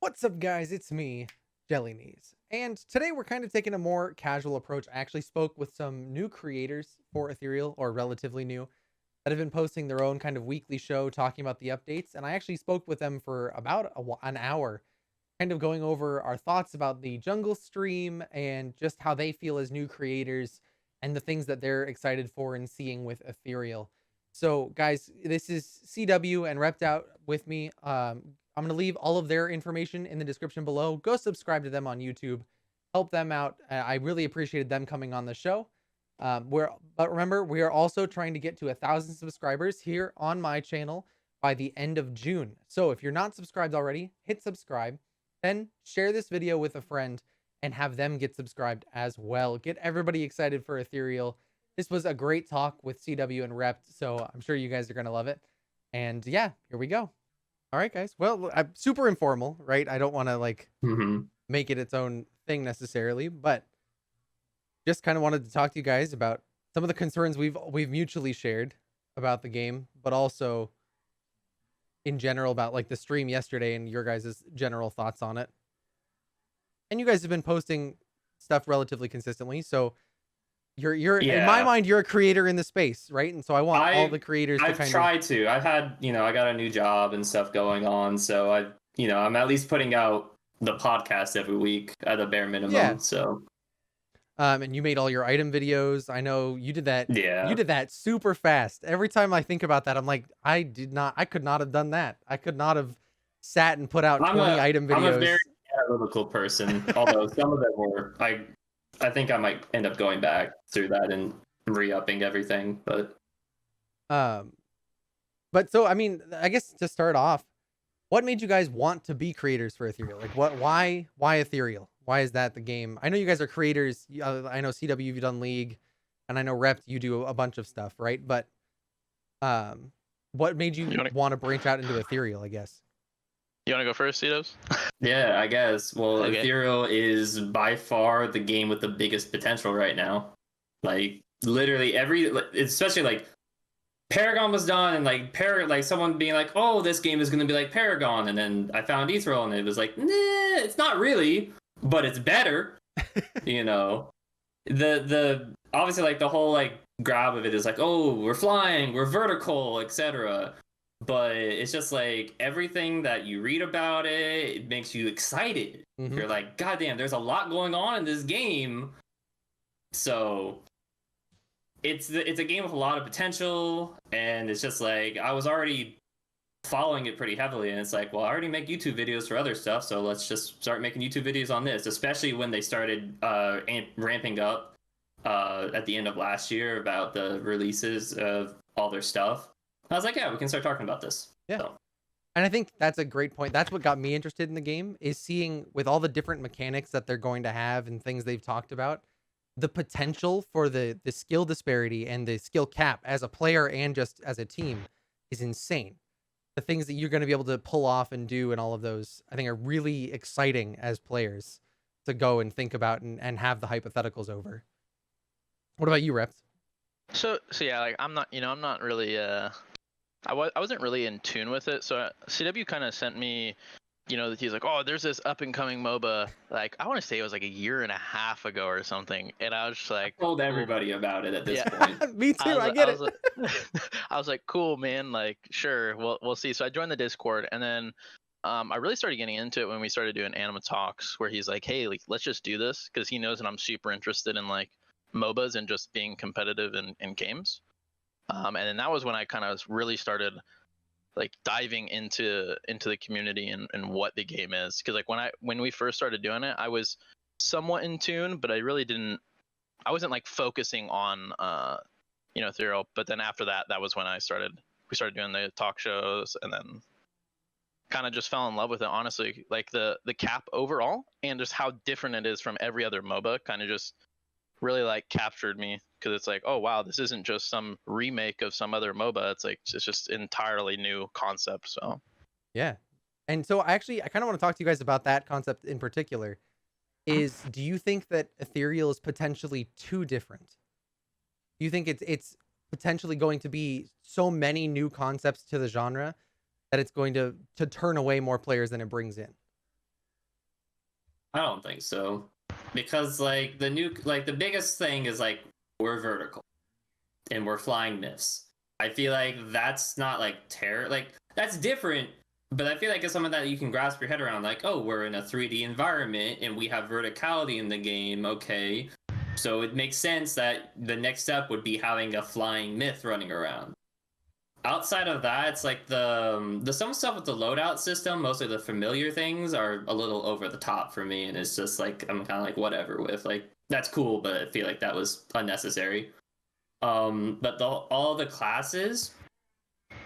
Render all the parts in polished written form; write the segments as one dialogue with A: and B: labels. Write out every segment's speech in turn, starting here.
A: What's up, guys? It's me, JellyKnees. And today we're kind of taking a more casual approach. I actually spoke with some new creators for Ethereal, or relatively new, that have been posting their own kind of weekly show talking about the updates. And I actually spoke with them for about an hour, kind of going over our thoughts about the jungle stream and just how they feel as new creators and the things that they're excited for and seeing with Ethereal. So, guys, this is CW and ReppedOut with me. I'm going to leave all of their information in the description below. Go subscribe to them on YouTube. Help them out. I really appreciated them coming on the show. But remember, we are also trying to get to 1,000 subscribers here on my channel by the end of June. So if you're not subscribed already, hit subscribe. Then share this video with a friend and have them get subscribed as well. Get everybody excited for Ethereal. This was a great talk with CW and Rep, so I'm sure you guys are going to love it. And yeah, here we go. All right, guys. Well, I'm super informal, right? I don't want to make it its own thing necessarily, but just kind of wanted to talk to you guys about some of the concerns we've mutually shared about the game, but also in general about like the stream yesterday and your guys' general thoughts on it. And you guys have been posting stuff relatively consistently, so you're in my mind, you're a creator in the space, right? And so I want all the creators to
B: I've tried to. I've had, I got a new job and stuff going on, so I'm at least putting out the podcast every week at a bare minimum.
A: Yeah.
B: So
A: and you made all your item videos. I know you did that.
B: Yeah.
A: You did that super fast. Every time I think about that, I'm like, I could not have done that. I could not have sat and put out 20 item videos.
B: I'm a very analytical person, although some of them were, I think I might end up going back through that and re-upping everything, but
A: so, I mean, I guess to start off, what made you guys want to be creators for Ethereal? Like why Ethereal? Why is that the game? I know you guys are creators. I know CW, you've done League, and I know Rep, you do a bunch of stuff, right? But what made you want to branch out into Ethereal, I guess?
C: You want to go first, Cetos?
B: Yeah, I guess. Well,
C: okay.
B: Ethereal is by far the game with the biggest potential right now. Like, literally especially like Paragon was done, and like someone being like, "Oh, this game is going to be like Paragon," and then I found Ethereal, and it was like, "Nah, it's not really, but it's better." The obviously like the whole like grab of it is like, "Oh, we're flying, we're vertical, etc." But it's just like everything that you read about it makes you excited. You're like, God damn, there's a lot going on in this game. So it's a game with a lot of potential, and it's just like I was already following it pretty heavily, and it's like, well, I already make YouTube videos for other stuff, so let's just start making YouTube videos on this, especially when they started ramping up at the end of last year about the releases of all their stuff. I was like, yeah, we can start talking about this.
A: Yeah. So. And I think that's a great point. That's what got me interested in the game, is seeing with all the different mechanics that they're going to have and things they've talked about, the potential for the skill disparity and the skill cap as a player and just as a team is insane. The things that you're going to be able to pull off and do and all of those, I think, are really exciting as players to go and think about and have the hypotheticals over. What about you, Reps?
C: So yeah, like I'm not really I wasn't really in tune with it. So CW kind of sent me, he's like, "Oh, there's this up and coming MOBA." Like, I want to say it was like a year and a half ago or something. And I was just like,
B: I told everybody about it at this point.
A: Me too. I get it.
C: I was like, cool, man. Like, sure, we'll see. So I joined the Discord, and then I really started getting into it when we started doing Anima Talks, where he's like, "Hey, like, let's just do this," because he knows that I'm super interested in like MOBAs and just being competitive in games. And then that was when I kind of really started like diving into the community and what the game is. Because like when we first started doing it, I was somewhat in tune, but I wasn't like focusing on Ethereal. But then after that was when we started doing the talk shows, and then kind of just fell in love with it, honestly. Like the cap overall and just how different it is from every other MOBA kind of just really like captured me, because it's like, oh wow, this isn't just some remake of some other MOBA. It's just entirely new concept. So
A: yeah. And so I kind of want to talk to you guys about that concept in particular. Is, do you think that Ethereal is potentially too different? Do you think it's potentially going to be so many new concepts to the genre that it's going to turn away more players than it brings in?
B: I don't think so. Because like the biggest thing is like we're vertical and we're flying myths. I feel like that's not like terror, like that's different, but I feel like it's something that you can grasp your head around, like, oh, we're in a 3D environment and we have verticality in the game, okay. So it makes sense that the next step would be having a flying myth running around. Outside of that, it's like the some stuff with the loadout system, mostly the familiar things are a little over the top for me, and it's just like I'm kind of like whatever with, like, that's cool, but I feel like that was unnecessary. But all the classes,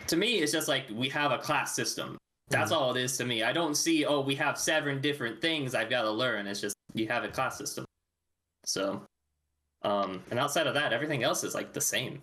B: to me, it's just like we have a class system. That's all it is to me. I don't see, oh, we have 7 different things I've got to learn. It's just you have a class system. So, and outside of that, everything else is like the same.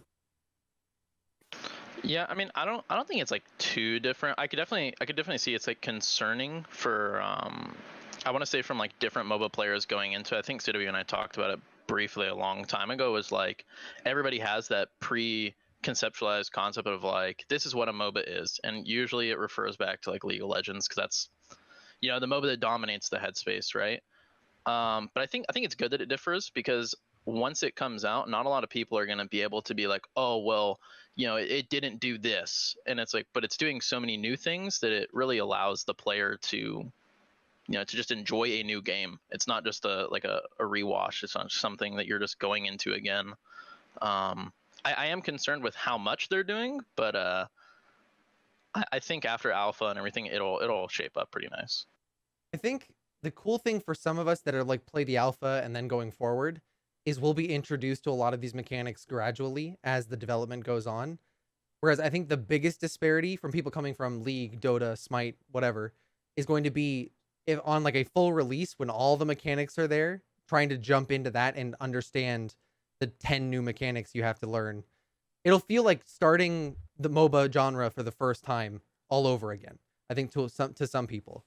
C: Yeah, I mean, I don't think it's like too different. I could definitely see it's like concerning for I want to say from like different MOBA players going into it. I think Cw and I talked about it briefly a long time ago, was like everybody has that pre-conceptualized concept of like, this is what a MOBA is, and usually it refers back to like League of Legends, because that's, you know, the MOBA that dominates the headspace, right? But I think it's good that it differs, because once it comes out, not a lot of people are going to be able to be like, oh, well, you know, it didn't do this, and it's like, but it's doing so many new things that it really allows the player to, you know, to just enjoy a new game. It's not just a rewash. It's not something that you're just going into again. I am concerned with how much they're doing, but I think after alpha and everything, it'll shape up pretty nice.
A: I think the cool thing for some of us that are like play the alpha and then going forward is we'll be introduced to a lot of these mechanics gradually as the development goes on. Whereas I think the biggest disparity from people coming from League, Dota, Smite, whatever, is going to be if on like a full release when all the mechanics are there, trying to jump into that and understand the 10 new mechanics you have to learn. It'll feel like starting the MOBA genre for the first time all over again, I think, to some people.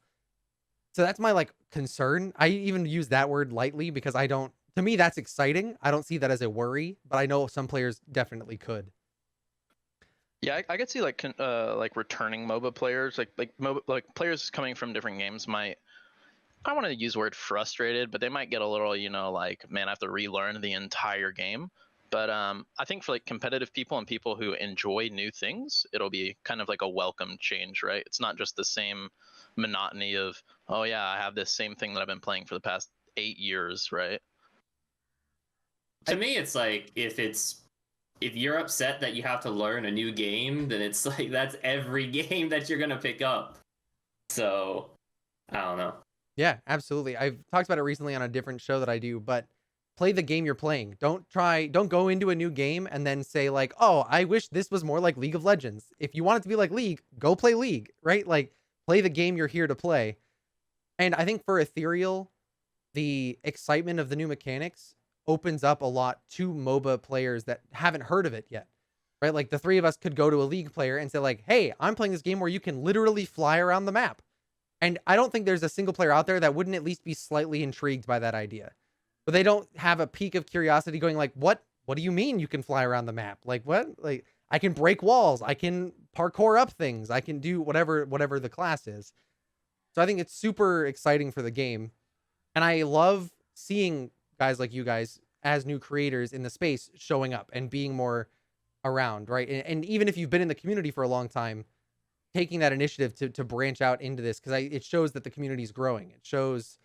A: So that's my like concern. I even use that word lightly because to me, that's exciting. I don't see that as a worry, but I know some players definitely could.
C: Yeah, I could see like returning MOBA players, like players coming from different games might, I want to use the word frustrated, but they might get a little, you know, like, man, I have to relearn the entire game. But I think for like competitive people and people who enjoy new things, it'll be kind of like a welcome change, right? It's not just the same monotony of, oh yeah, I have this same thing that I've been playing for the past 8 years, right?
B: To me, it's like if you're upset that you have to learn a new game, then it's like that's every game that you're gonna pick up. So I don't know.
A: Yeah, absolutely. I've talked about it recently on a different show that I do, but play the game you're playing. Don't go into a new game and then say like, oh, I wish this was more like League of Legends. If you want it to be like League, go play League, right? Like, play the game you're here to play. And I think for Ethereal, the excitement of the new mechanics opens up a lot to MOBA players that haven't heard of it yet, right? Like the 3 of us could go to a League player and say like, hey, I'm playing this game where you can literally fly around the map. And I don't think there's a single player out there that wouldn't at least be slightly intrigued by that idea. But they don't have a peak of curiosity going like, what do you mean you can fly around the map? Like, what? Like, I can break walls. I can parkour up things. I can do whatever the class is. So I think it's super exciting for the game. And I love seeing guys like you guys as new creators in the space showing up and being more around, right? And even if you've been in the community for a long time, taking that initiative to branch out into this, because it shows that the community is growing. It shows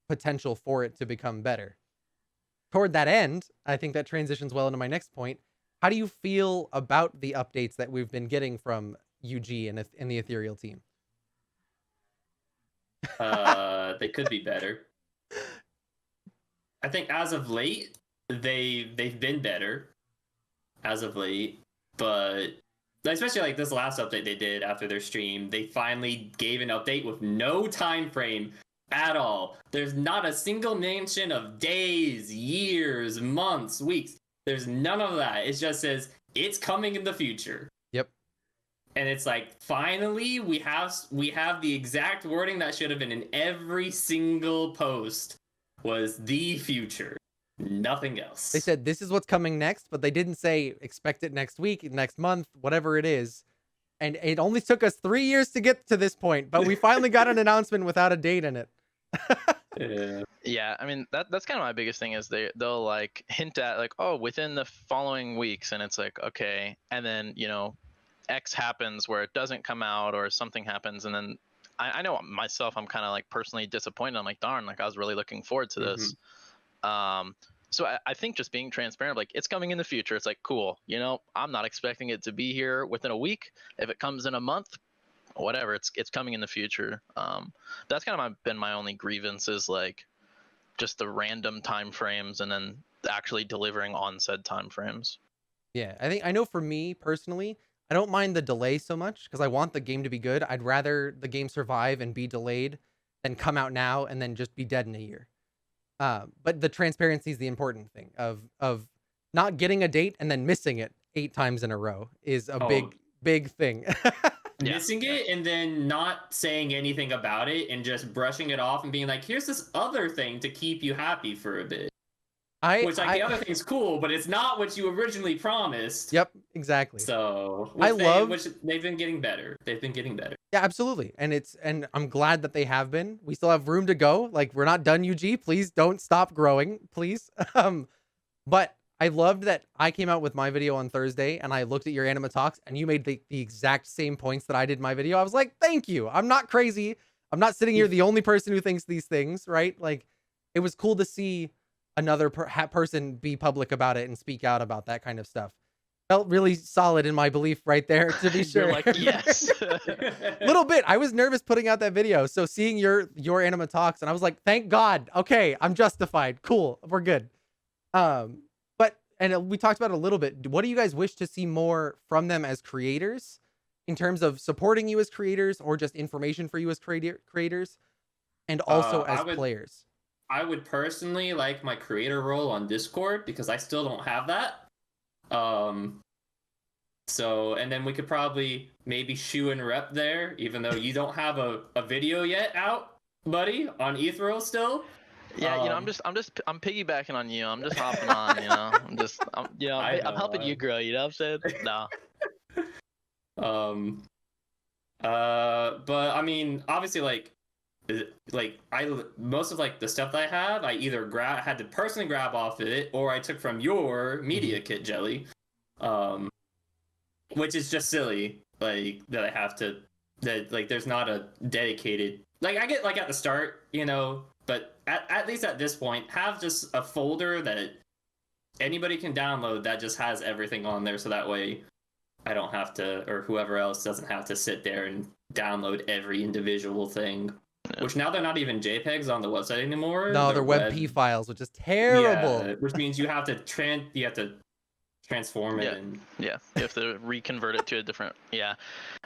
A: potential for it to become better. Toward that end, I think that transitions well into my next point. How do you feel about the updates that we've been getting from UG and the Ethereal team?
B: They could be better. I think as of late, they've been better as of late, but especially like this last update they did after their stream, they finally gave an update with no time frame at all. There's not a single mention of days, years, months, weeks. There's none of that. It just says it's coming in the future.
A: Yep.
B: And it's like, finally, we have the exact wording that should have been in every single post was the future. Nothing else.
A: They said this is what's coming next, but they didn't say expect it next week, next month, whatever it is. And it only took us 3 years to get to this point, but we finally got an announcement without a date in it.
B: Yeah.
C: Yeah, I mean that's kind of my biggest thing is they'll like hint at like, oh, within the following weeks, and it's like, okay, and then X happens where it doesn't come out or something happens, and then I know myself, I'm kind of like personally disappointed. I'm like, darn, like I was really looking forward to this. So I think just being transparent, like it's coming in the future. It's like, cool, I'm not expecting it to be here within a week. If it comes in a month, whatever, it's coming in the future. That's kind of been my only grievance is like just the random time frames and then actually delivering on said time frames.
A: Yeah, I know for me personally, I don't mind the delay so much because I want the game to be good. I'd rather the game survive and be delayed than come out now and then just be dead in a year. But the transparency is the important thing of not getting a date and then missing it 8 times in a row is a big thing.
B: Missing it and then not saying anything about it and just brushing it off and being like, here's this other thing to keep you happy for a bit. The other thing's cool, but it's not what you originally promised.
A: Yep, exactly.
B: So which they've been getting better. They've been getting better.
A: Yeah, absolutely. And I'm glad that they have been. We still have room to go. Like, we're not done, UG. Please don't stop growing, please. But I loved that I came out with my video on Thursday and I looked at your anima talks and you made the exact same points that I did in my video. I was like, thank you. I'm not crazy. I'm not sitting here the only person who thinks these things, right? Like, it was cool to see another person be public about it and speak out about that kind of stuff. Felt really solid in my belief right there, to be sure.
C: You're like, yes.
A: Little bit. I was nervous putting out that video. So seeing your anima talks, and I was like, thank God. Okay, I'm justified. Cool. We're good. And we talked about it a little bit. What do you guys wish to see more from them as creators in terms of supporting you as creators or just information for you as creators and also as players?
B: I would personally like my creator role on Discord because I still don't have that. So, and then we could probably maybe shoe and rep there, even though you don't have a video yet out, buddy, on Ethereal still.
C: Yeah, I'm piggybacking on you. I'm just hopping on, I'm helping you grow, you know what I'm saying? No.
B: But I mean, obviously, like most of like the stuff that I have, I either had to personally grab off it, or I took from your media kit, Jelly, which is just silly. Like that I have to, that like there's not a dedicated, like I get like at the start, but at least at this point, have just a folder that anybody can download that just has everything on there, so that way I don't have to, or whoever else doesn't have to sit there and download every individual thing. Yeah. Which now they're not even JPEGs on the website anymore.
A: No, they're WebP files, which is terrible.
B: Yeah, which means you have to transform it. And...
C: Yeah, you have to reconvert it to a different. Yeah,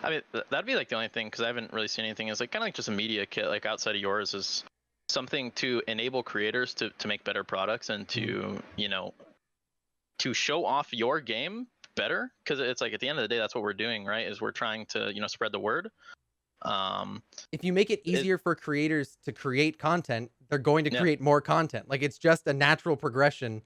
C: I mean that'd be like the only thing, because I haven't really seen anything. Is like kind of like just a media kit, like outside of yours, is something to enable creators to make better products and to to show off your game better, because it's like at the end of the day, that's what we're doing, right? Is we're trying to spread the word.
A: If you make it easier for creators to create content, they're going to create more content. Like, it's just a natural progression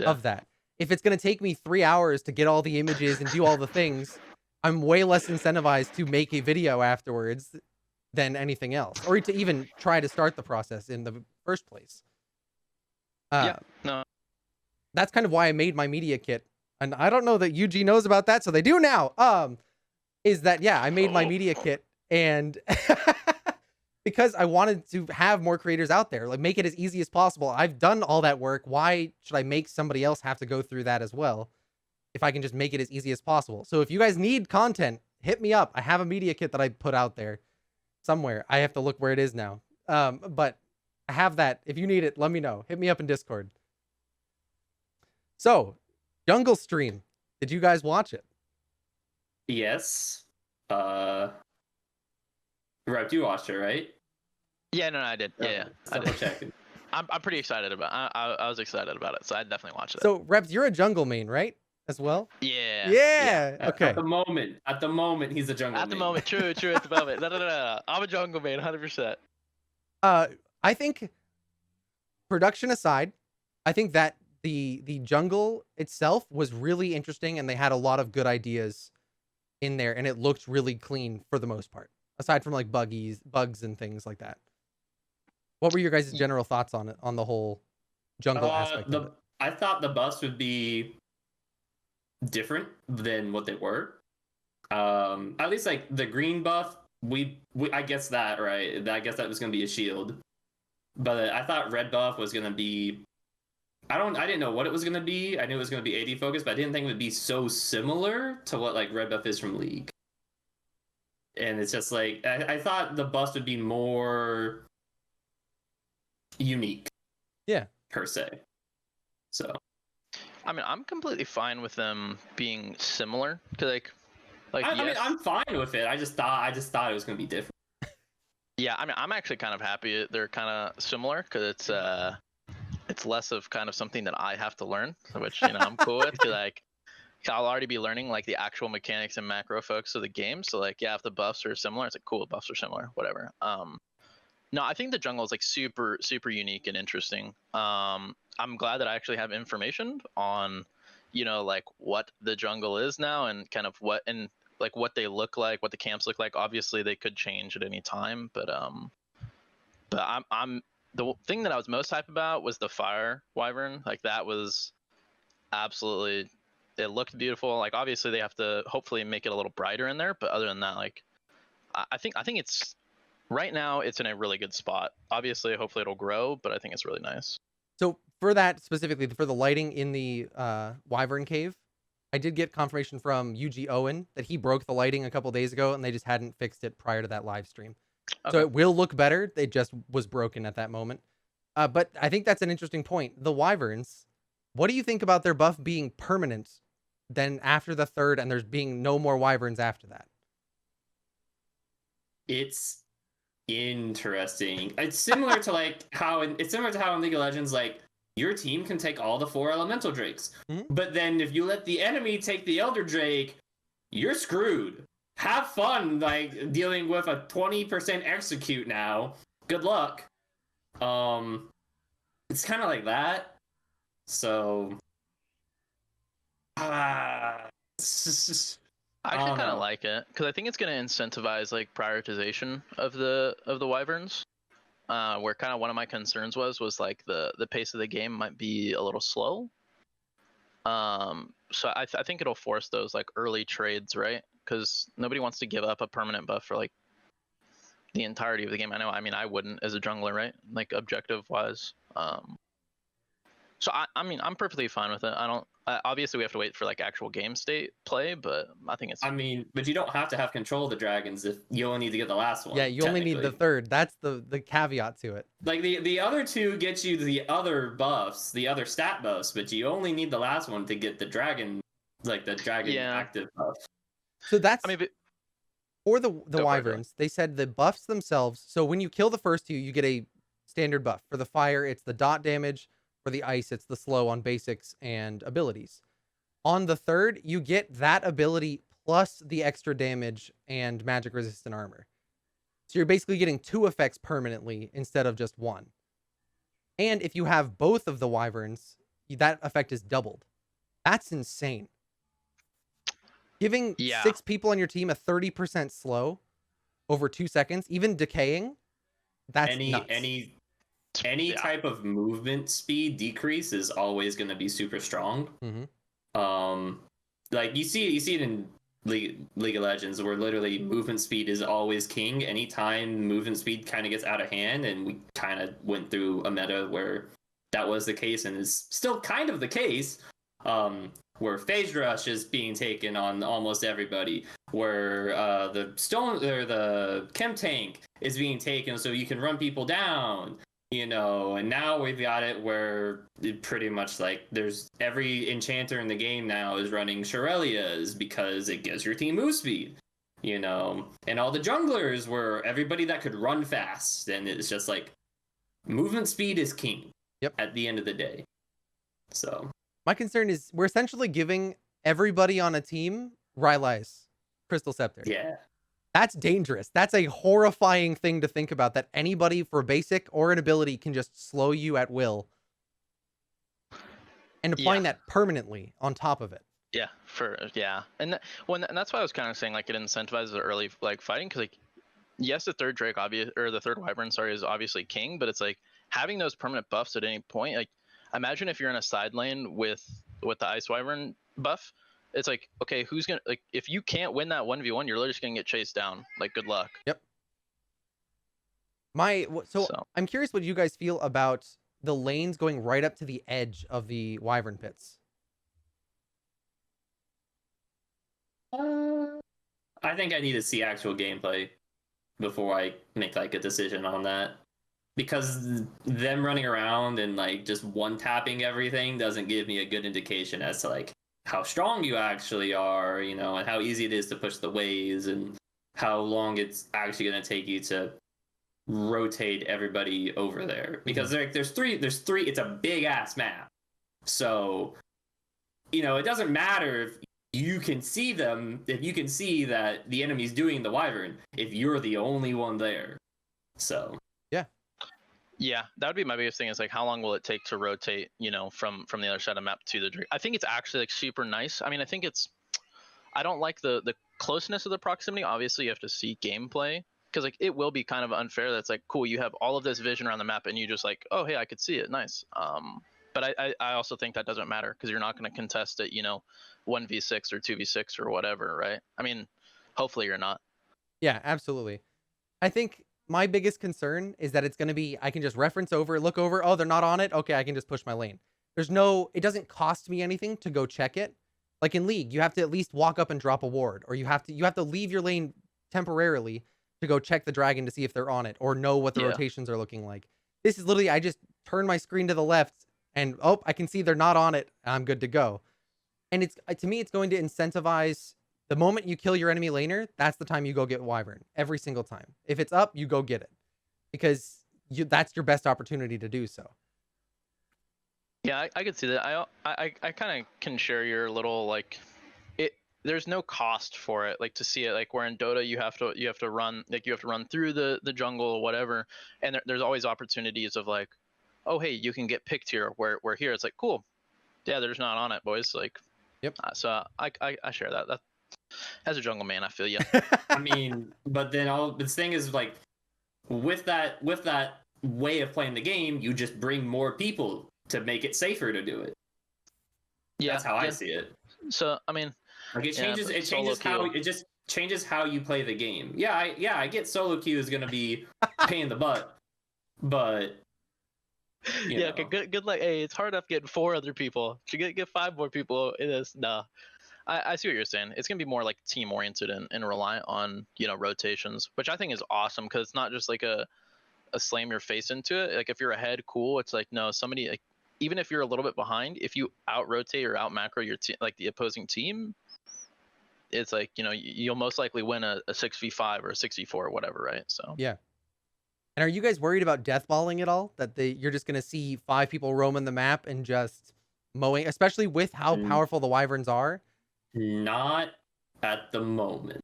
A: of that. If it's going to take me 3 hours to get all the images and do all the things, I'm way less incentivized to make a video afterwards than anything else, or to even try to start the process in the first place. That's kind of why I made my media kit. And I don't know that UG knows about that, so they do now. Is that, I made my media kit, and because I wanted to have more creators out there, like make it as easy as possible. I've done all that work. Why should I make somebody else have to go through that as well, if I can just make it as easy as possible? So if you guys need content, hit me up. I have a media kit that I put out there somewhere. I have to look where it is now. But I have that. If you need it, let me know. Hit me up in Discord. So, Jungle Stream. Did you guys watch it?
B: Yes. Rep, you watched it, right?
C: Yeah, no, I did. Yeah, I did.
B: Checking.
C: I'm pretty excited about it. I was excited about it, so I definitely watched it.
A: So, Reps, you're a jungle main, right? As well?
C: Yeah.
A: Okay.
B: At the moment, he's a jungle main.
C: At the moment, true. At the moment. No. I'm a jungle main, 100%.
A: I think, production aside, I think that the jungle itself was really interesting, and they had a lot of good ideas in there, and it looked really clean for the most part, aside from like bugs and things like that. What were your guys' general thoughts on it, on the whole jungle aspect of it?
B: I thought the buffs would be different than what they were. At least like the green buff, we I guess that, right? I guess that was gonna be a shield. But I thought red buff was gonna be, I didn't know what it was gonna be. I knew it was gonna be AD focused, but I didn't think it would be so similar to what like red buff is from League. And it's just like I thought the buffs would be more unique.
A: Yeah.
B: Per se. So
C: I mean, I'm completely fine with them being similar to like
B: I
C: yes.
B: mean, I'm fine with it. I just thought it was gonna be different.
C: Yeah, I mean, I'm actually kind of happy they're kind of similar because it's less of kind of something that I have to learn, which I'm cool with. Cause like I'll already be learning like the actual mechanics and macro focus of the game. So like, yeah, if the buffs are similar, it's like cool. Buffs are similar, whatever. No, I think the jungle is like super unique and interesting. I'm glad that I actually have information on, like what the jungle is now and kind of what they look like, what the camps look like. Obviously, they could change at any time, but I'm the thing that I was most hyped about was the fire wyvern. Like that was absolutely, it looked beautiful. Like obviously they have to hopefully make it a little brighter in there, but other than that, like I think it's right now it's in a really good spot. Obviously, hopefully it'll grow, but I think it's really nice.
A: So for that specifically, for the lighting in the Wyvern Cave, I did get confirmation from UG Owen that he broke the lighting a couple days ago and they just hadn't fixed it prior to that live stream. Okay. So it will look better. It just was broken at that moment. But I think that's an interesting point. The Wyverns, what do you think about their buff being permanent then after the third and there's being no more Wyverns after that?
B: It's interesting. It's similar to how in League of Legends, like your team can take all the 4 elemental drakes, but then if you let the enemy take the elder drake, you're screwed. Have fun like dealing with a 20% execute now. Good luck. It's kind of like that. So
C: I actually kind of like it because I think it's going to incentivize like prioritization of the wyverns. Where kind of one of my concerns was like the pace of the game might be a little slow. So I think it'll force those like early trades, right? Because nobody wants to give up a permanent buff for like the entirety of the game. I mean, I wouldn't as a jungler, right? Like objective wise. So I mean, I'm perfectly fine with it. I don't. Obviously, we have to wait for like actual game state play, but I think it's.
B: I mean, but you don't have to have control of the dragons if you only need to get the last one.
A: Yeah, you only need the third. That's the caveat to it.
B: Like the other two get you the other buffs, the other stat buffs, but you only need the last one to get the dragon, like the dragon active buff.
A: So that's.
C: I mean,
A: for the wyverns, they said the buffs themselves. So when you kill the first two, you get a standard buff. For the fire, it's the dot damage. For the ice, it's the slow on basics and abilities. On the third, you get that ability plus the extra damage and magic resistant armor. So you're basically getting 2 effects permanently instead of just 1. And if you have both of the wyverns, that effect is doubled. That's insane. Giving 6 people on your team a 30% slow over 2 seconds, even decaying, that's nuts.
B: Any type of movement speed decrease is always going to be super strong. Like you see it in League of Legends, where literally movement speed is always king. Anytime movement speed kind of gets out of hand, and we kind of went through a meta where that was the case, and is still kind of the case. Where phase rush is being taken on almost everybody, where the chem tank is being taken, so you can run people down. And now we've got it where it pretty much like there's every enchanter in the game now is running Shurelias because it gives your team move speed, and all the junglers were everybody that could run fast, and it's just like movement speed is king.
A: Yep.
B: At the end of the day. So
A: my concern is we're essentially giving everybody on a team Rylai's Crystal Scepter.
B: Yeah.
A: That's dangerous. That's a horrifying thing to think about, that anybody for basic or an ability can just slow you at will. And applying that permanently on top of it.
C: Yeah, and that's why I was kind of saying like it incentivizes the early like fighting, because like yes, the third Drake or the third Wyvern, sorry, is obviously king, but it's like having those permanent buffs at any point. Like, imagine if you're in a side lane with the Ice Wyvern buff. It's like, okay, who's gonna, like, if you can't win that 1v1, you're literally just gonna get chased down. Like, good luck.
A: Yep. So I'm curious what you guys feel about the lanes going right up to the edge of the Wyvern pits.
B: I think I need to see actual gameplay before I make like a decision on that. Because them running around and like just one tapping everything doesn't give me a good indication as to like how strong you actually are, you know, and how easy it is to push the waves and how long it's actually going to take you to rotate everybody over there. Because there's three, it's a big ass map. So, you know, it doesn't matter if you can see them, if you can see that the enemy's doing the Wyvern, if you're the only one there. So
C: yeah, that would be my biggest thing, is like, how long will it take to rotate, you know, from the other side of the map to the Drake? I think it's actually like super nice. I mean, I don't like the closeness of the proximity. Obviously, you have to see gameplay, because like it will be kind of unfair. That's like, cool, you have all of this vision around the map and you just like, oh hey, I could see it, nice. But I also think that doesn't matter, because you're not going to contest it, you know, 1v6 or 2v6 or whatever, right? I mean, hopefully you're not.
A: Yeah, absolutely. I think my biggest concern is that it's going to be, I can just reference over, look over, oh, they're not on it. Okay, I can just push my lane. It doesn't cost me anything to go check it. Like in League, you have to at least walk up and drop a ward, or you have to leave your lane temporarily to go check the dragon to see if they're on it, or know what the rotations are looking like. This is literally, I just turn my screen to the left and, oh, I can see they're not on it. I'm good to go. And it's, to me, it's going to incentivize the moment you kill your enemy laner, that's the time you go get Wyvern. Every single time. If it's up, you go get it. Because that's your best opportunity to do so.
C: Yeah, I could see that. I kind of can share your little, like, there's no cost for it, like, to see it. Like, where in Dota you have to run, like, you have to run through the jungle or whatever, and there's always opportunities of like, oh hey, you can get picked here, where here it's like, cool, yeah, they're just not on it, boys. Like,
A: yep.
C: So I share that. As a jungle man, I feel you.
B: I mean, but then the thing is, like, with that way of playing the game, you just bring more people to make it safer to do it. Yeah, that's how I see it.
C: So I mean,
B: like, it just changes how you play the game. Yeah, I get solo queue is gonna be pain in the butt, but you know.
C: Okay, good luck. Hey, it's hard enough getting 4 other people. Should get 5 more people in this. Nah. I see what you're saying. It's gonna be more like team oriented and rely on, you know, rotations, which I think is awesome, because it's not just like a slam your face into it. Like, if you're ahead, cool. It's like, no, somebody, like, even if you're a little bit behind, if you out rotate or out macro your like the opposing team, it's like, you know, you'll most likely win a 6v5 or a 6v4 or whatever, right? So
A: yeah. And are you guys worried about deathballing at all? That you're just gonna see 5 people roaming the map and just mowing, especially with how powerful the Wyverns are?
B: Not at the moment.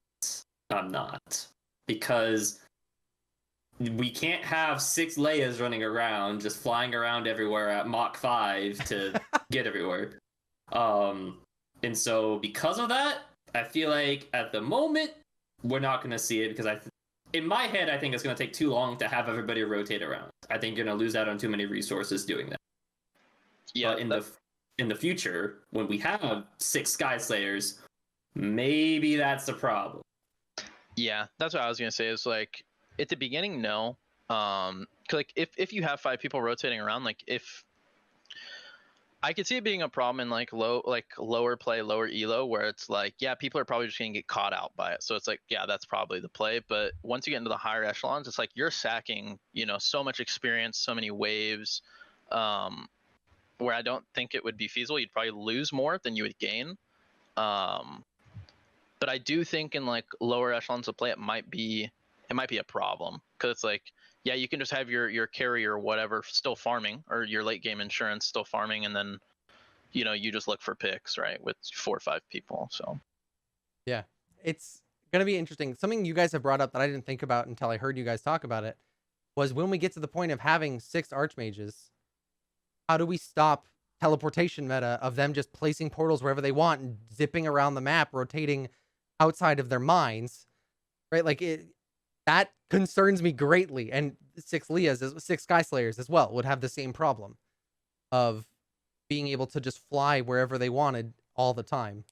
B: I'm not. Because we can't have 6 Leias running around, just flying around everywhere at Mach 5 to get everywhere. And so because of that, I feel like at the moment, we're not going to see it, because in my head, I think it's going to take too long to have everybody rotate around. I think you're going to lose out on too many resources doing that. Yeah, but in the future, when we have 6 Sky Slayers, maybe that's the problem. Yeah,
C: that's what I was gonna say. Is like, at the beginning, no. Like, if you have 5 people rotating around, like, if I could see it being a problem in like lower play, lower elo, where it's like, yeah, people are probably just gonna get caught out by it. So it's like, yeah, that's probably the play. But once you get into the higher echelons, it's like you're sacking, you know, so much experience, so many waves. Where I don't think it would be feasible. You'd probably lose more than you would gain. But I do think in like lower echelons of play, it might be a problem, because it's like, yeah, you can just have your carry or whatever still farming, or your late game insurance still farming, and then, you know, you just look for picks, right, with 4 or 5 people. So
A: yeah, it's gonna be interesting. Something you guys have brought up that I didn't think about until I heard you guys talk about it was, when we get to the point of having 6 archmages, how do we stop teleportation meta of them just placing portals wherever they want and zipping around the map, rotating outside of their minds, right? Like, That concerns me greatly. And 6 Sky Slayers as well would have the same problem of being able to just fly wherever they wanted all the time.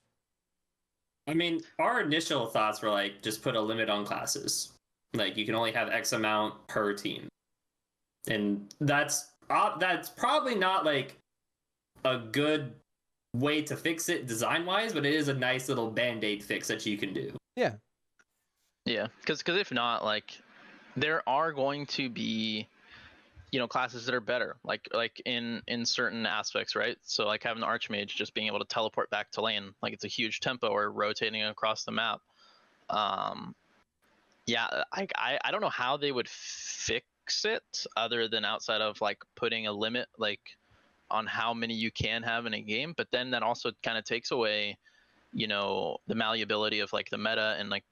B: I mean, our initial thoughts were like, just put a limit on classes. Like, you can only have X amount per team. And that's probably not like a good way to fix it design-wise, but it is a nice little band-aid fix that you can do.
A: Yeah.
C: Yeah, because if not, like, there are going to be, classes that are better, like in certain aspects, right? So like having the Archmage just being able to teleport back to lane, like it's a huge tempo, or rotating across the map. Yeah, I don't know how they would fix it other than outside of like putting a limit like on how many you can have in a game, but then that also kind of takes away, the malleability of like the meta and like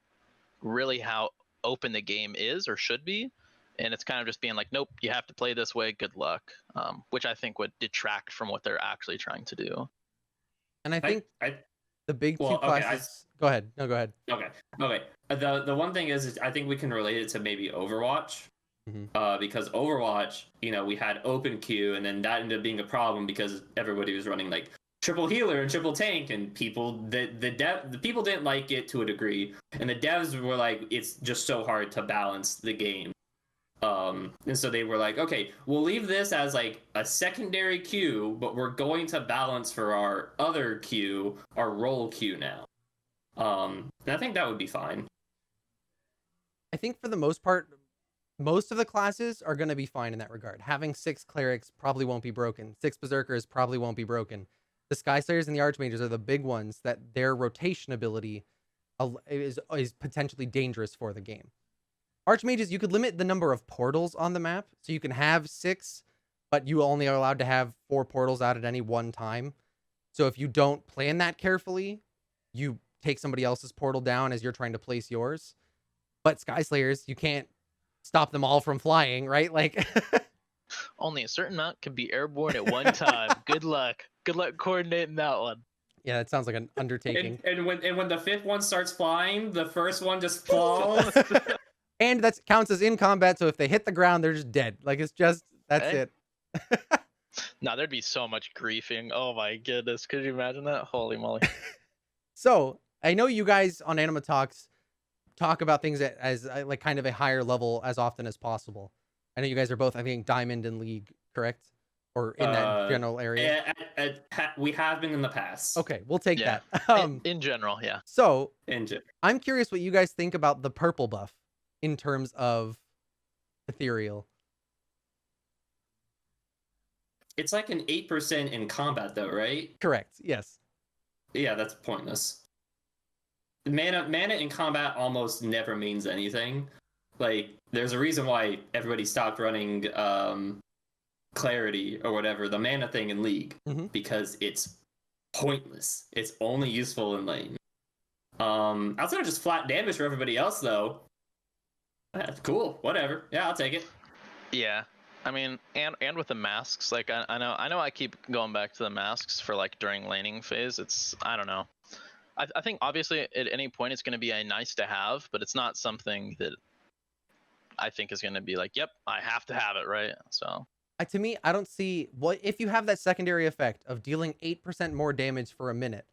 C: really how open the game is or should be. And it's kind of just being like, nope, you have to play this way, good luck, which I think would detract from what they're actually trying to do.
A: And I think the big two classes... Go ahead. No, go ahead.
B: Okay. The one thing is I think we can relate it to maybe Overwatch. Because Overwatch, we had open queue, and then that ended up being a problem because everybody was running like triple healer and triple tank, and the people didn't like it to a degree, and the devs were like, it's just so hard to balance the game. And so they were like, okay, we'll leave this as like a secondary queue, but we're going to balance for our other queue, our role queue now. And I think that would be fine.
A: I think for the most part, most of the classes are going to be fine in that regard. Having 6 clerics probably won't be broken. 6 berserkers probably won't be broken. The Sky Slayers and the Archmages are the big ones that their rotation ability is potentially dangerous for the game. Archmages, you could limit the number of portals on the map, so you can have 6, but you only are allowed to have 4 portals out at any one time. So if you don't plan that carefully, you take somebody else's portal down as you're trying to place yours. But Sky Slayers, you can't stop them all from flying, right? Like
C: only a certain amount can be airborne at one time. Good luck coordinating that one.
A: Yeah, that sounds like an undertaking.
B: And when the 5th one starts flying, the first one just falls.
A: And that counts as in combat, so if they hit the ground, they're just dead. Like, it's just, that's it.
C: No, thered be so much griefing. Oh my goodness, could you imagine that? Holy moly.
A: So, I know you guys on Anima Talks talk about things as like kind of a higher level as often as possible. I know you guys are both, I think, Diamond and League, correct? Or in that general area?
B: We have been in the past.
A: Okay, we'll take that.
C: In general, yeah.
A: So, I'm curious what you guys think about the purple buff in terms of Ethereal.
B: It's like an 8% in combat, though, right?
A: Correct, yes.
B: Yeah, that's pointless. Mana in combat almost never means anything. Like, there's a reason why everybody stopped running Clarity or whatever, the mana thing in League, because it's pointless. It's only useful in lane. Outside of just flat damage for everybody else, though, cool, whatever. Yeah, I'll take it.
C: Yeah, I mean, and with the masks, like I know I keep going back to the masks for like during laning phase. It's, I don't know. I think obviously at any point it's going to be a nice to have, but it's not something that I think is going to be like, yep, I have to have it, right? So
A: to me, I don't see what if you have that secondary effect of dealing 8% more damage for a minute.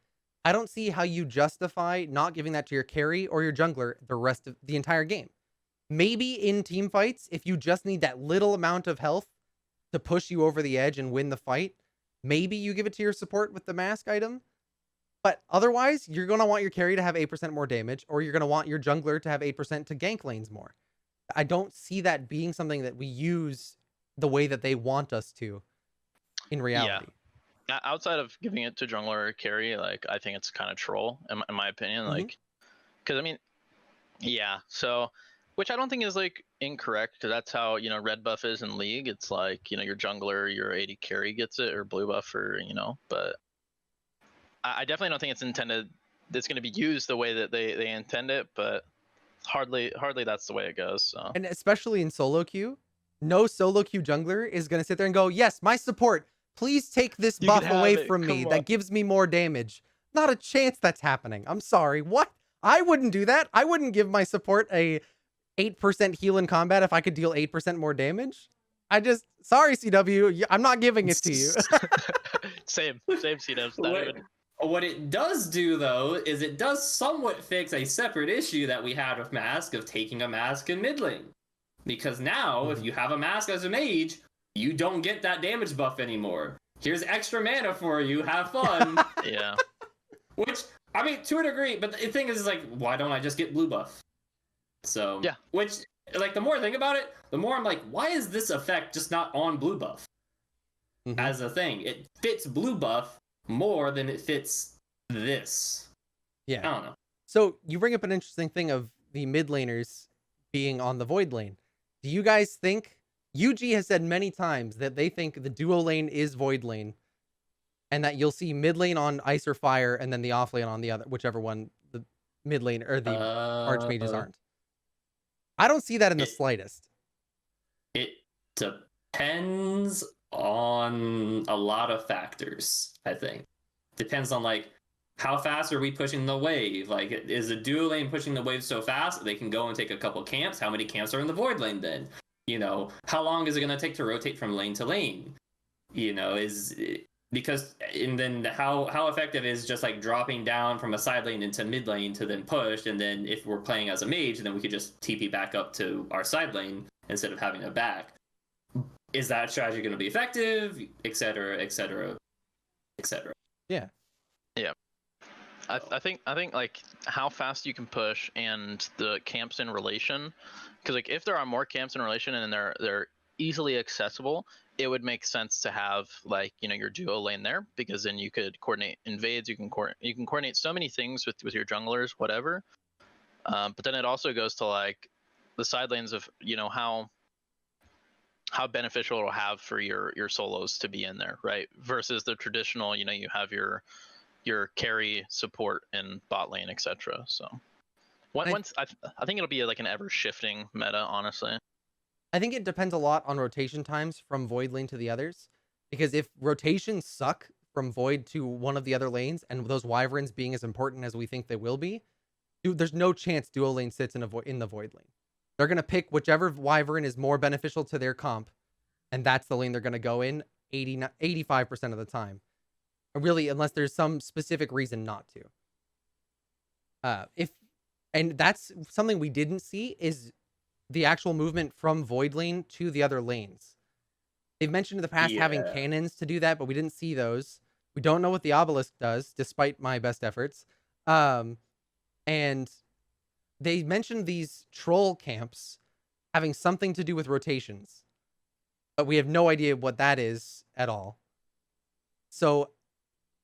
A: I don't see how you justify not giving that to your carry or your jungler the rest of the entire game. Maybe in team fights, if you just need that little amount of health to push you over the edge and win the fight, maybe you give it to your support with the mask item. But otherwise, you're going to want your carry to have 8% more damage, or you're going to want your jungler to have 8% to gank lanes more. I don't see that being something that we use the way that they want us to in reality.
C: Yeah. Outside of giving it to jungler or carry, like, I think it's kind of troll, in my opinion. Like, because, I mean, yeah, so... Which I don't think is like incorrect, because that's how, red buff is in League. It's like, your jungler, your AD carry gets it, or blue buff, or, but I definitely don't think it's intended, it's going to be used the way that they intend it, but hardly that's the way it goes. So.
A: And especially in solo queue, no solo queue jungler is going to sit there and go, yes, my support, please take this buff away from me. That gives me more damage. Not a chance that's happening. I'm sorry. What? I wouldn't do that. I wouldn't give my support a 8% heal in combat if I could deal 8% more damage? Sorry, CW, I'm not giving it to you.
C: Same CDubs.
B: What it does do, though, is it does somewhat fix a separate issue that we had with Mask of taking a Mask in mid lane. Because now, if you have a Mask as a mage, you don't get that damage buff anymore. Here's extra mana for you, have fun.
C: Yeah.
B: Which, I mean, to a degree, but the thing is, like, why don't I just get blue buff? So,
C: yeah.
B: Which, like, the more I think about it, the more I'm like, why is this effect just not on blue buff? As a thing? It fits blue buff more than it fits this.
A: Yeah.
B: I don't know.
A: So you bring up an interesting thing of the mid laners being on the void lane. Do you guys think, UG has said many times that they think the duo lane is void lane, and that you'll see mid lane on ice or fire, and then the off lane on the other, whichever one the mid lane or the archmages aren't. I don't see that in the slightest.
B: It depends on a lot of factors, I think. Depends on, like, how fast are we pushing the wave? Like, is the duo lane pushing the wave so fast they can go and take a couple camps? How many camps are in the void lane then? You know, how long is it going to take to rotate from lane to lane? You know, and then how effective is just like dropping down from a side lane into mid lane to then push, and then if we're playing as a mage, then we could just TP back up to our side lane instead of having a back. Is that strategy going to be effective, etc., etc., etc.?
A: Yeah.
C: I think like how fast you can push and the camps in relation, because like if there are more camps in relation and they're easily accessible, it would make sense to have, like, you know, your duo lane there, because then you could coordinate invades, you can coordinate so many things with your junglers, whatever. But then it also goes to like the side lanes of, you know, how beneficial it'll have for your solos to be in there, right? Versus the traditional, you know, you have your carry support in bot lane, etc. So once I think it'll be like an ever shifting meta, honestly.
A: I think it depends a lot on rotation times from void lane to the others, because if rotations suck from void to one of the other lanes, and those wyverns being as important as we think they will be, there's no chance duo lane sits in the void lane. They're going to pick whichever wyvern is more beneficial to their comp, and that's the lane they're going to go in 85% of the time. Really, unless there's some specific reason not to. And that's something we didn't see, is the actual movement from void lane to the other lanes. They've mentioned in the past having cannons to do that, but we didn't see those. We don't know what the obelisk does, despite my best efforts. And they mentioned these troll camps having something to do with rotations, but we have no idea what that is at all. So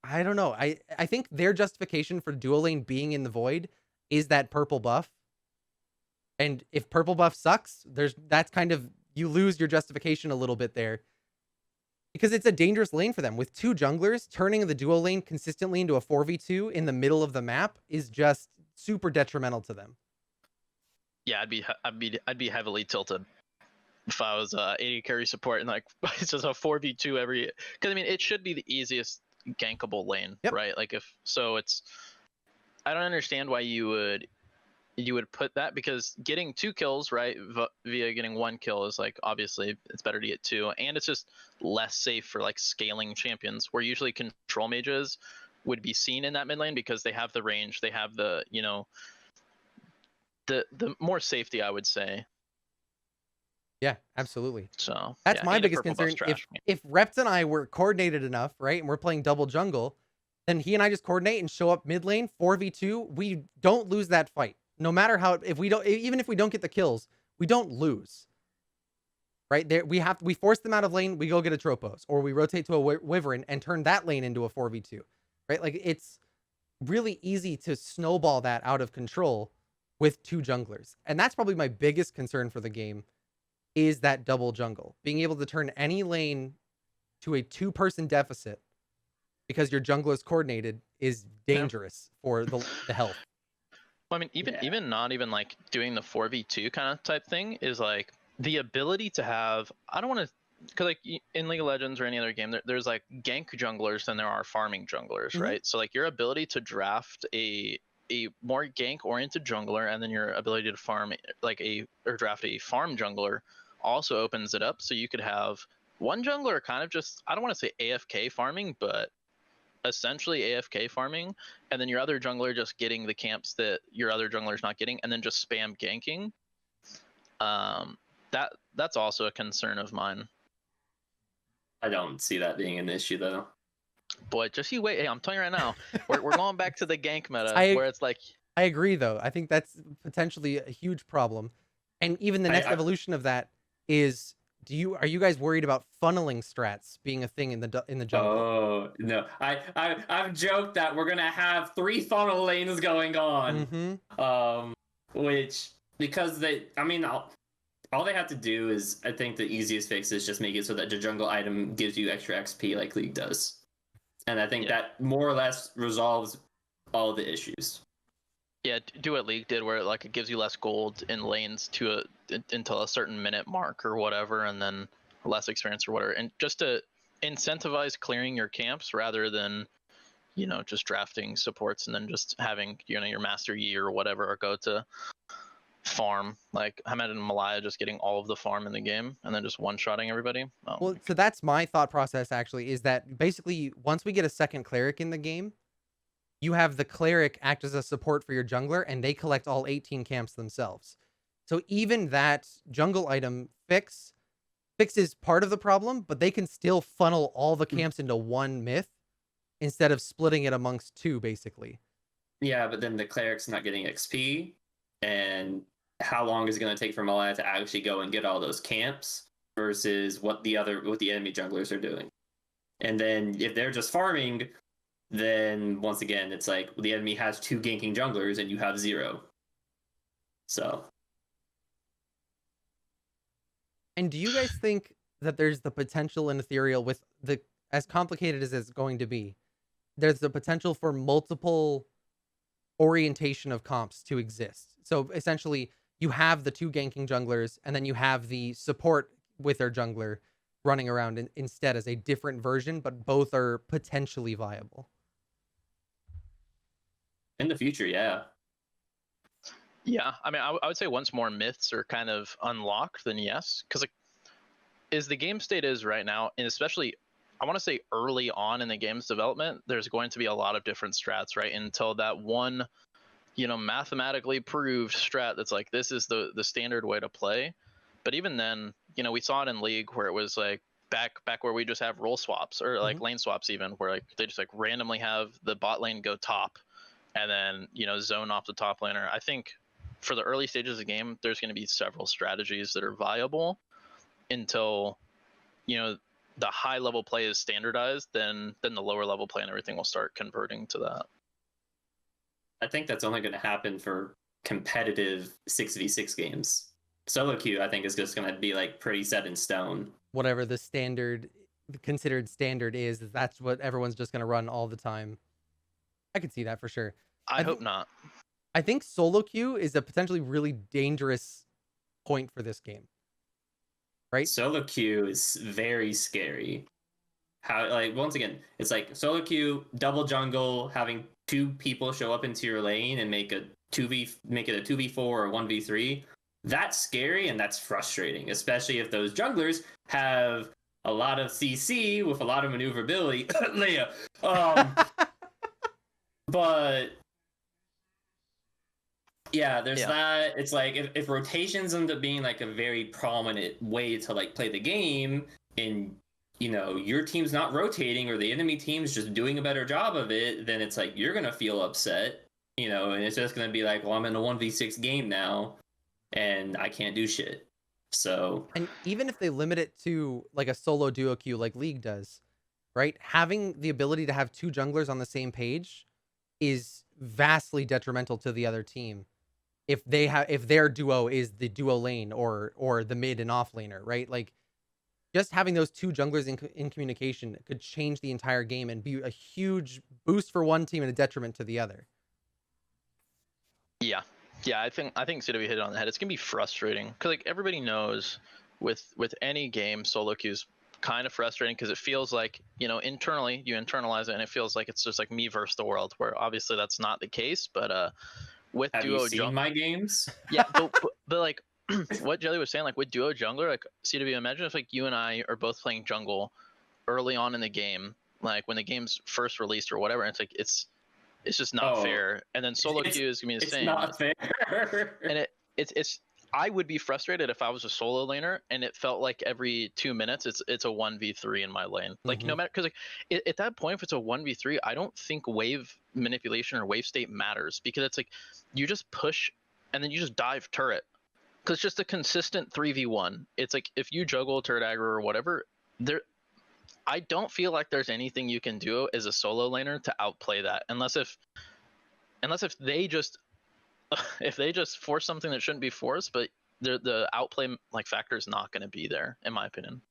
A: I don't know. I think their justification for duo lane being in the void is that purple buff. And if purple buff sucks, that's kind of, you lose your justification a little bit there, because it's a dangerous lane for them. With two junglers, turning the duo lane consistently into a 4v2 in the middle of the map is just super detrimental to them.
C: Yeah, I'd be heavily tilted if I was 80 carry support and like it's just a 4v2 every, because I mean it should be the easiest gankable lane, right? Like if so, I don't understand why you would put that, because getting 2 kills, right, via getting 1 kill is like, obviously it's better to get 2, and it's just less safe for like scaling champions, where usually control mages would be seen in that mid lane because they have the range, they have the, you know, the more safety, I would say.
A: Yeah, absolutely.
C: So
A: that's my biggest concern. If Reps and I were coordinated enough, right, and we're playing double jungle, then he and I just coordinate and show up mid lane 4v2. We don't lose that fight. No matter how, even if we don't get the kills, we don't lose. Right there, we force them out of lane. We go get a Tropos, or we rotate to a Wyvern and turn that lane into a 4v2. Right, like it's really easy to snowball that out of control with 2 junglers, and that's probably my biggest concern for the game, is that double jungle, being able to turn any lane to a 2-person deficit because your jungler is coordinated is dangerous for the health.
C: Well, I mean, even not even like doing the 4v2 kind of type thing is like the ability to have, I don't want to, because like in League of Legends or any other game, there's like gank junglers than there are farming junglers, right? So like your ability to draft a a more gank-oriented jungler, and then your ability to farm or draft a farm jungler also opens it up. So you could have one jungler kind of just, I don't want to say AFK farming, but essentially AFK farming, and then your other jungler just getting the camps that your other jungler's not getting, and then just spam ganking. That's also a concern of mine.
B: I don't see that being an issue though.
C: Boy, just you wait. Hey, I'm telling you right now, we're going back to the gank meta where it's like.
A: I agree, though. I think that's potentially a huge problem, and even the next evolution of that is: are you guys worried about funneling strats being a thing in the jungle?
B: Oh no, I've joked that we're gonna have 3 funnel lanes going on. Which because all they have to do is, I think the easiest fix is just make it so that the jungle item gives you extra XP like League does. And I think that more or less resolves all the issues.
C: Yeah, do what League did, where it gives you less gold in lanes until a certain minute mark or whatever, and then less experience or whatever, and just to incentivize clearing your camps rather than, just drafting supports and then just having your Master Yi or whatever go to farm. Like Hamed and Malaya just getting all of the farm in the game and then just one-shotting everybody.
A: Well, so that's my thought process actually, is that basically once we get a second cleric in the game, you have the cleric act as a support for your jungler, and they collect all 18 camps themselves. So even that jungle item fixes part of the problem, but they can still funnel all the camps into one myth instead of splitting it amongst 2, basically.
B: Yeah, but then the cleric's not getting XP, and how long is it going to take for Malaya to actually go and get all those camps versus what the enemy junglers are doing? And then if they're just farming, then once again, it's like the enemy has 2 ganking junglers and you have 0. So.
A: And do you guys think that there's the potential in Ethereal, with as complicated as it's going to be, there's the potential for multiple orientation of comps to exist? So essentially, you have the 2 ganking junglers, and then you have the support with their jungler running around instead as a different version, but both are potentially viable.
B: In the future, yeah.
C: Yeah, I would say once more myths are kind of unlocked, then yes. Because as the game state is right now, and especially, I want to say early on in the game's development, there's going to be a lot of different strats, right? Until that one, mathematically proved strat that's like, this is the standard way to play. But even then, we saw it in League where it was like back where we just have role swaps or lane swaps, even where they just randomly have the bot lane go top and then, zone off the top laner. I think for the early stages of the game, there's going to be several strategies that are viable until, the high level play is standardized, then the lower level play and everything will start converting to that.
B: I think that's only going to happen for competitive 6v6 games. Solo queue, I think, is just going to be pretty set in stone.
A: Whatever the considered standard is, that's what everyone's just going to run all the time. I could see that for sure.
C: I hope not.
A: I think solo queue is a potentially really dangerous point for this game. Right?
B: Solo queue is very scary. How, once again, it's solo queue, double jungle, having 2 people show up into your lane and make it a 2v4 or 1v3. That's scary and that's frustrating, especially if those junglers have a lot of CC with a lot of maneuverability. Leia. But yeah, there's that. It's if rotations end up being a very prominent way to play the game, and your team's not rotating or the enemy team's just doing a better job of it, then it's you're gonna feel upset, and it's just gonna be well, I'm in a 1v6 game now and I can't do shit. So,
A: and even if they limit it to a solo duo queue like League does, right? Having the ability to have 2 junglers on the same page is vastly detrimental to the other team if their duo is the duo lane or the mid and off laner, right? Just having those 2 junglers in communication could change the entire game and be a huge boost for one team and a detriment to the other.
C: Yeah, I think Cw hit it on the head. It's gonna be frustrating because everybody knows with any game, solo queues kind of frustrating because it feels like, you know, internally you internalize it and it feels like it's just like me versus the world, where obviously that's not the case. But with
B: Have
C: duo
B: you seen my games?
C: yeah, but like what Jelly was saying, like with duo jungler, like CW, imagine if like you and I are both playing jungle early on in the game, like when the game's first released or whatever, and it's like it's just not fair. And then solo queue is gonna be the same.
B: It's not fair.
C: And it's I would be frustrated if I was a solo laner and it felt like every 2 minutes it's a 1v3 in my lane. Like no matter, because like at that point, if it's a 1v3, I don't think wave manipulation or wave state matters, because it's like you just push and then you just dive turret, because it's just a consistent 3v1. It's like if you juggle turret aggro or whatever, there I don't feel like there's anything you can do as a solo laner to outplay that, unless if they just if they just force something that shouldn't be forced, but the outplay like factor is not going to be there, in my opinion.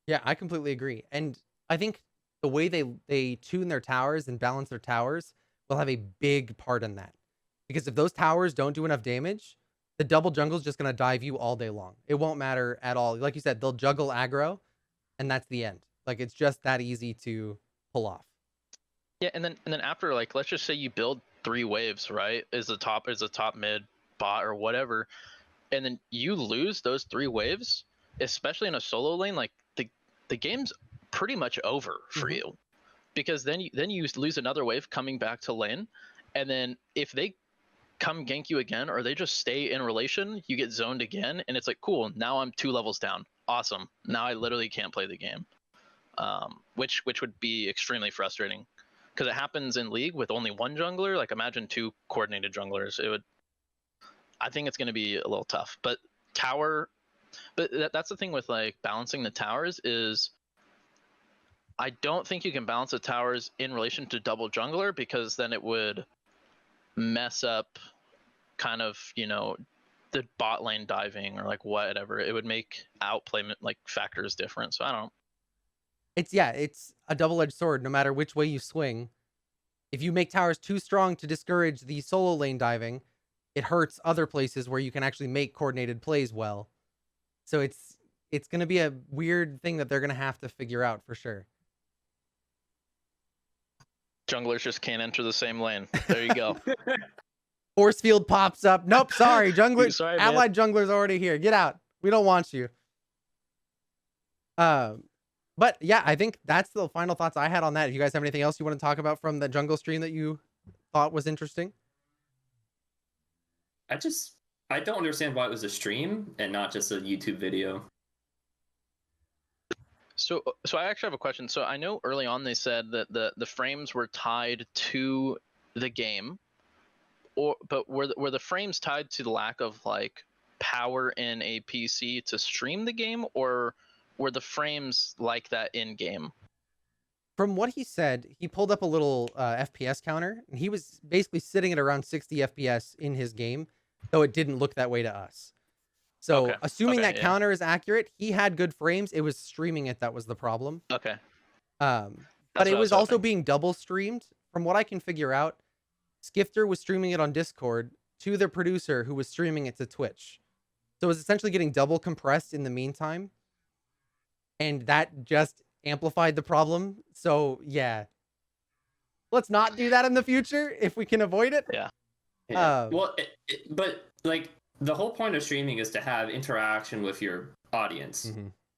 A: Yeah, I completely agree. And I think the way they tune their towers and balance their towers will have a big part in that. Because if those towers don't do enough damage, the double jungle is just going to dive you all day long. It won't matter at all. Like you said, they'll juggle aggro, and that's the end. Like, it's just that easy to pull off.
C: Yeah, and then after, like, let's just say you build 3 waves, right? Is the top mid bot or whatever, and then you lose those 3 waves, especially in a solo lane, like the game's pretty much over for you, because then you lose another wave coming back to lane, and then if they come gank you again or they just stay in relation, you get zoned again, and it's like, cool, now I'm 2 levels down. Awesome. Now I literally can't play the game. Which would be extremely frustrating, because it happens in League with only 1 jungler. Like, imagine 2 coordinated junglers. I think it's going to be a little tough. But that's the thing with like balancing the towers, is I don't think you can balance the towers in relation to double jungler, because then it would mess up kind of, you know, the bot lane diving or like whatever. It would make outplay like factors different. So I don't know.
A: It's a double-edged sword no matter which way you swing. If you make towers too strong to discourage the solo lane diving, it hurts other places where you can actually make coordinated plays well. So it's going to be a weird thing that they're going to have to figure out for sure.
C: Junglers just can't enter the same lane. There you go.
A: Force field pops up. Nope, sorry, jungler.
C: Sorry,
A: allied jungler's already here. Get out. We don't want you. But yeah, I think that's the final thoughts I had on that. If you guys have anything else you want to talk about from the jungle stream that you thought was interesting?
B: I don't understand why it was a stream and not just a YouTube video.
C: So I actually have a question. So I know early on they said that the frames were tied to the game, but were the frames tied to the lack of like power in a PC to stream the game, or were the frames like that in game?
A: From what he said, he pulled up a little FPS counter, and he was basically sitting at around 60 FPS in his game, though it didn't look that way to us. So assuming that counter is accurate, he had good frames. It was streaming it that was the problem.
C: Okay.
A: But it was also being double streamed. From what I can figure out, Skifter was streaming it on Discord to the producer who was streaming it to Twitch. So it was essentially getting double compressed in the meantime. And that just amplified the problem. So yeah, let's not do that in the future if we can avoid it.
C: Yeah.
B: Well, but like the whole point of streaming is to have interaction with your audience.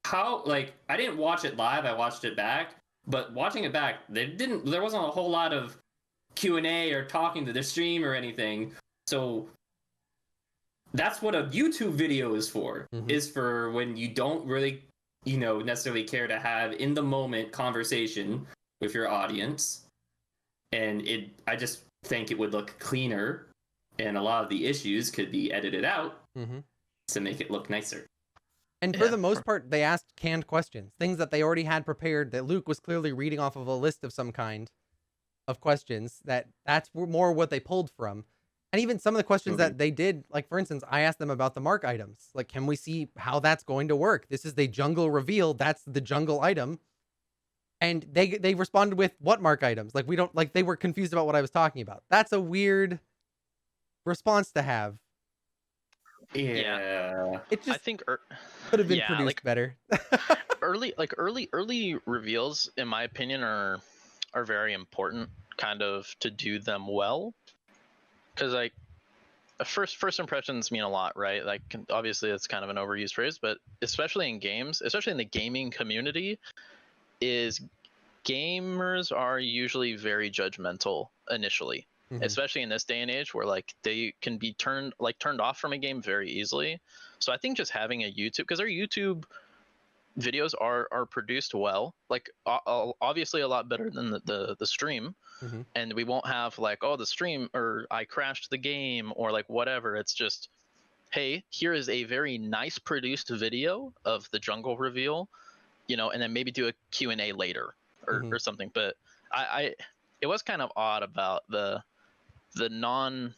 B: How, like, I didn't watch it live, I watched it back, but watching it back, there wasn't a whole lot of Q&A or talking to the stream or anything. So that's what a YouTube video is for, is for when you don't really, you know, necessarily care to have in the moment conversation with your audience. And I just think it would look cleaner, and a lot of the issues could be edited out to make it look nicer.
A: And for the most part, they asked canned questions, things that they already had prepared, that Luke was clearly reading off of a list of some kind of questions. That's more what they pulled from. And even some of the questions that they did, like, for instance, I asked them about the mark items. Like, can we see how that's going to work? This is the jungle reveal. That's the jungle item. And they responded with, what mark items? Like, we don't, like, they were confused about what I was talking about. That's a weird response to have.
B: Yeah.
A: It
C: I
A: just
C: think
A: could have been
C: yeah,
A: produced
C: like
A: better.
C: early reveals, in my opinion, are very important, kind of to do them well, because like first impressions mean a lot, right? Like obviously it's kind of an overused phrase, but especially in games, especially in the gaming community, is gamers are usually very judgmental initially,
A: Mhm.
C: especially in this day and age where like they can be turned off from a game very easily. So I think just having a YouTube, because our YouTube videos are produced well, like obviously a lot better than the stream,
A: Mhm.
C: and we won't have like, oh, the stream or I crashed the game or like whatever. It's just, hey, here is a very nice produced video of the jungle reveal, and then maybe do a Q&A later
A: Mhm.
C: or something. But I it was kind of odd about the non,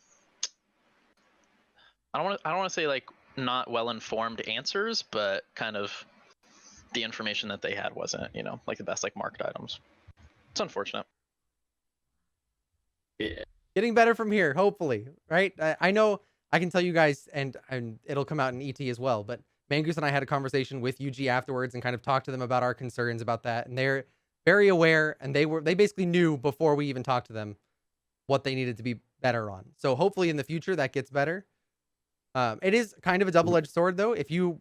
C: I don't want to say like not well informed answers, but kind of the information that they had wasn't, like the best like market items. It's unfortunate.
B: Yeah.
A: Getting better from here, hopefully, right? I know I can tell you guys, and it'll come out in ET as well, but Mangoose and I had a conversation with UG afterwards and kind of talked to them about our concerns about that, and they're very aware, and they basically knew before we even talked to them what they needed to be better on. So hopefully in the future that gets better. It is kind of a double-edged sword, though. If you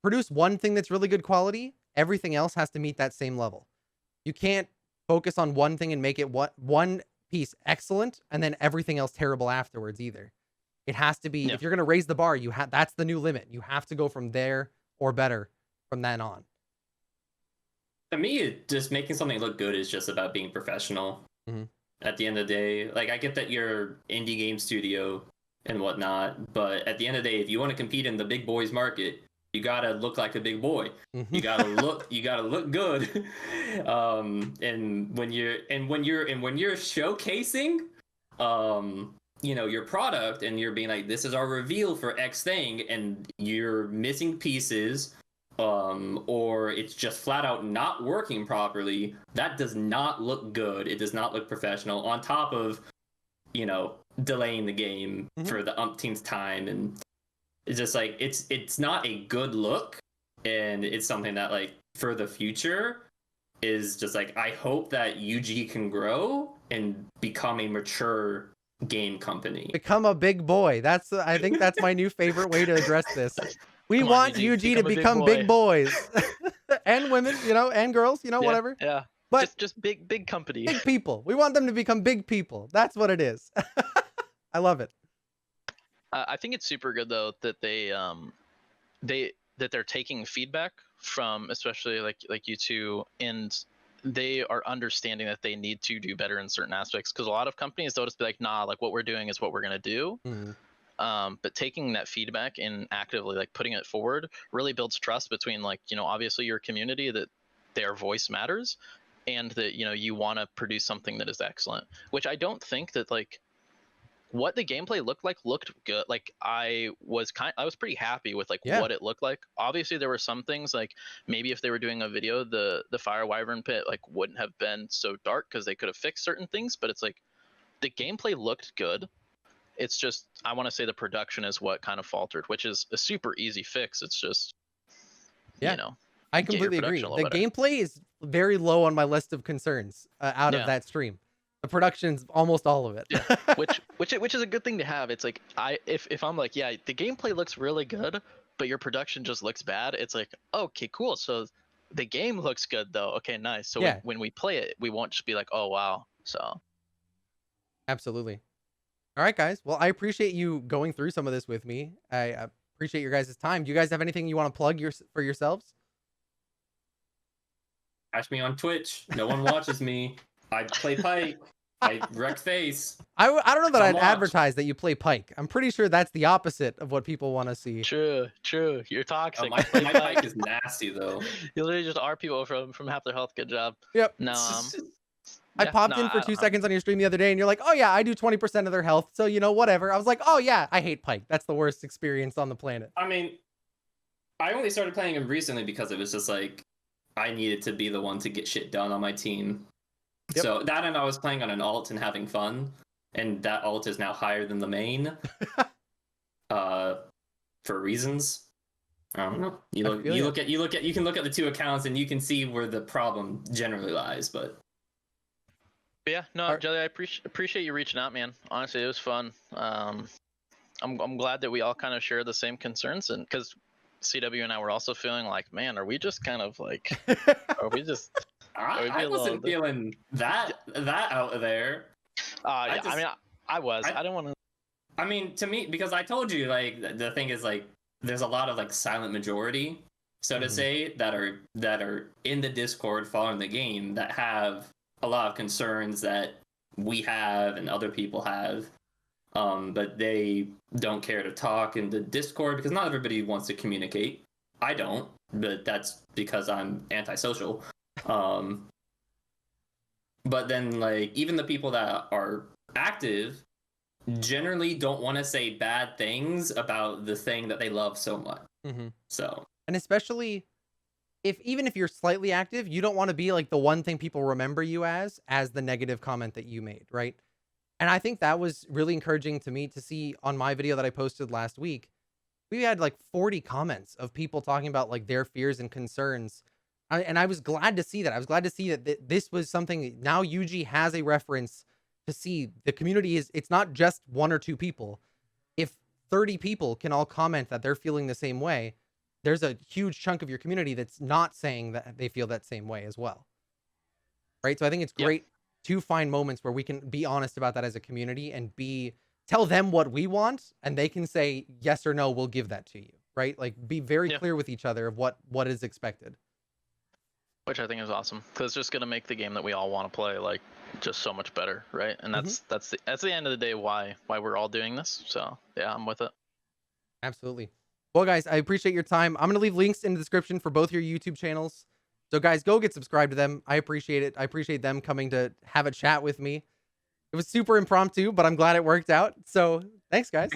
A: produce one thing that's really good quality, everything else has to meet that same level. You can't focus on one thing and make it one piece excellent and then everything else terrible afterwards either. It has to be,
C: Yeah.
A: if you're going to raise the bar, that's the new limit. You have to go from there or better from then on.
B: To me, just making something look good is just about being professional.
A: Mhm.
B: At the end of the day, like I get that you're indie game studio and whatnot, but at the end of the day, if you want to compete in the big boys market, you gotta look like a big boy. You gotta look good. And when you're showcasing, your product, and you're being like, this is our reveal for X thing, and you're missing pieces, or it's just flat out not working properly, that does not look good. It does not look professional. On top of, delaying the game for the umpteenth time, and it's just like it's not a good look, and it's something that like for the future is just like, I hope that UG can grow and become a mature game company.
A: Become a big boy. I think that's my new favorite way to address this. We
C: Come on,
A: want UG to become big boys. And women, and girls, whatever.
C: Yeah.
A: But
C: just big company.
A: big people. We want them to become big people. That's what it is. I love it.
C: I think it's super good though that they're taking feedback from, especially like you two, and they are understanding that they need to do better in certain aspects, because a lot of companies, they'll just be like, nah, like what we're doing is what we're gonna do. But taking that feedback and actively like putting it forward really builds trust between, like, obviously your community, that their voice matters, and that you want to produce something that is excellent. Which I don't think that, like, what the gameplay looked good. Like I was pretty happy with like what it looked like. Obviously there were some things, like maybe if they were doing a video, the fire wyvern pit like wouldn't have been so dark, because they could have fixed certain things, but it's like the gameplay looked good. It's just, I want to say the production is what kind of faltered, which is a super easy fix. It's just,
A: I completely agree. The gameplay is very low on my list of concerns out of that stream. The production's almost all of it.
C: Yeah, which is a good thing to have. It's like, if I'm like, yeah, the gameplay looks really good, but your production just looks bad. It's like, okay, cool. So the game looks good though. Okay, nice. So when we play it, we won't just be like, oh wow. So
A: absolutely. All right, guys. Well, I appreciate you going through some of this with me. I appreciate your guys' time. Do you guys have anything you want to plug for yourselves?
B: Catch me on Twitch. No one watches me. I play Pike. I wreck face.
A: I don't know that I'd advertise that you play Pike. I'm pretty sure that's the opposite of what people want to see.
C: True. You're toxic.
B: My Pike is nasty though.
C: You literally just R people from half their health. Good job.
A: Yep.
C: No.
A: I popped in for 2 seconds on your stream the other day, and you're like, oh yeah, I do 20% of their health, so whatever. I was like, oh yeah, I hate Pike. That's the worst experience on the planet.
B: I mean, I only started playing him recently because it was just like, I needed to be the one to get shit done on my team. Yep. So that, and I was playing on an alt and having fun, and that alt is now higher than the main. for reasons. I don't know. You
A: I
B: look
A: feel
B: you
A: ya.
B: look at you look at you can look at the two accounts and you can see where the problem generally lies. But
C: But yeah, no,
A: Alright.
C: Jelly, I appreciate you reaching out, man. Honestly, it was fun. I'm glad that we all kind of share the same concerns, and because CW and I were also feeling like, man, are we just kind of like, are we just? Are we
B: I
C: being a little
B: wasn't feeling that out there.
C: Yeah,
B: just-
C: I was.
B: I-
C: I didn't want to.
B: I mean, to me, because I told you, like, the thing is, like, there's a lot of like silent majority, so to
A: Mhm.
B: say, that are in the Discord following the game that have a lot of concerns that we have and other people have, but they don't care to talk in the Discord because not everybody wants to communicate. I don't, but that's because I'm antisocial. But then, like, even the people that are active generally don't want to say bad things about the thing that they love so much.
A: Mhm.
B: So
A: And especially even if you're slightly active, you don't want to be like the one thing people remember you as the negative comment that you made, right? And I think that was really encouraging to me to see on my video that I posted last week. We had like 40 comments of people talking about like their fears and concerns. And I was glad to see that. I was glad to see that this was something now UG has a reference to see the community it's not just one or two people. If 30 people can all comment that they're feeling the same way, there's a huge chunk of your community that's not saying that they feel that same way as well. Right? So I think it's
C: Yep.
A: great to find moments where we can be honest about that as a community and tell them what we want and they can say yes or no, we'll give that to you. Right? Like be very
C: Yeah.
A: clear with each other of what is expected.
C: Which I think is awesome because it's just gonna make the game that we all want to play like just so much better, right? And that's the end of the day why we're all doing this. So yeah, I'm with it.
A: Absolutely. Well, guys, I appreciate your time. I'm going to leave links in the description for both your YouTube channels. So, guys, go get subscribed to them. I appreciate it. I appreciate them coming to have a chat with me. It was super impromptu, but I'm glad it worked out. So, thanks, guys.